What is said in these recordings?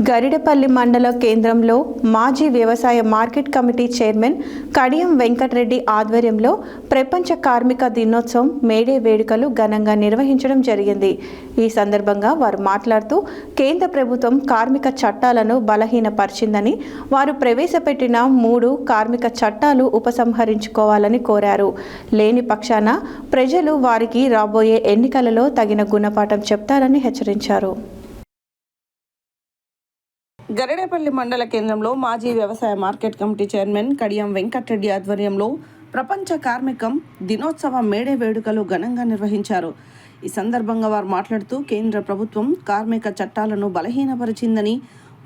గరిడపల్లి మండల కేంద్రంలో మాజీ వ్యవసాయ market committee chairman Kadiyam Venkatreddy ఆధ్వర్యంలో ప్రపంచ కార్మిక దినోత్సవం మేడే వేడుకలు ఘనంగా నిర్వహించడం జరిగింది. ఈ సందర్భంగా వారు మాట్లాడుతూ కేంద్ర ప్రభుత్వం కార్మిక చట్టాలను బలహీనపరిచిందని, వారు ప్రవేశపెట్టిన 3 కార్మిక చట్టాలు ఉపసంహరించుకోవాలని కోరారు. లేని పక్షాన ప్రజలు వారికి రాబోయే ఎన్నికలలో తగిన గుణపాఠం చెప్తారని హెచ్చరించారు. గరిడపల్లి మండల కేంద్రంలో మాజీ వ్యవసాయ market committee chairman Kadiyam Venkatreddy ఆధ్వర్యంలో ప్రపంచ కార్మికం దినోత్సవ మేడే వేడుకలు ఘనంగా నిర్వహించారు. ఈ సందర్భంగా వారు మాట్లాడుతూ కేంద్ర ప్రభుత్వం కార్మిక చట్టాలను బలహీనపరిచిందని,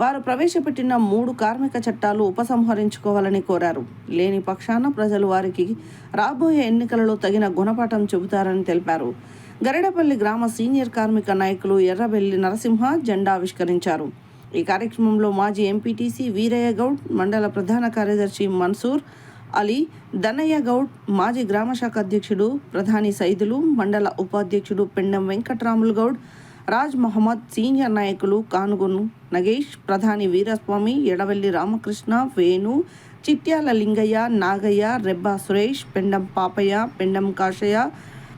వారు ప్రవేశపెట్టిన 3 కార్మిక చట్టాలు ఉపసంహరించుకోవాలని కోరారు. లేని పక్షాన ప్రజలు వారికి రాబోయే ఎన్నికలలో తగిన గుణపాఠం చెబుతారని తెలిపారు. గరిడపల్లి గ్రామ సీనియర్ కార్మిక నాయకులు ఎర్రబెల్లి నరసింహ జెండా ఆవిష్కరించారు. ఈ కార్యక్రమంలో మాజీ ఎంపీటీసీ వీరయ్య గౌడ్, మండల ప్రధాన కార్యదర్శి మన్సూర్ అలీ, దన్నయ్య గౌడ్, మాజీ గ్రామ శాఖ అధ్యక్షుడు ప్రధాని సైదులు, మండల ఉపాధ్యక్షుడు పెండం వెంకట్రాములు గౌడ్, రాజ్ మహమ్మద్, సీనియర్ నాయకులు కానుగొను నగేష్, ప్రధాని వీరస్వామి, ఎడవెల్లి రామకృష్ణ, వేణు, చిట్యాల లింగయ్య, నాగయ్య, రెబ్బా సురేష్, పెండం పాపయ్య, పెండం కాషయ్య,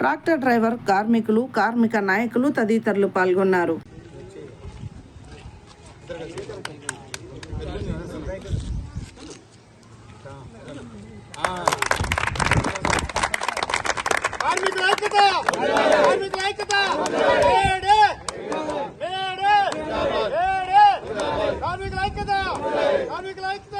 ట్రాక్టర్ డ్రైవర్, కార్మికులు, కార్మిక నాయకులు తదితరులు పాల్గొన్నారు. కార్మికుల ఐక్యత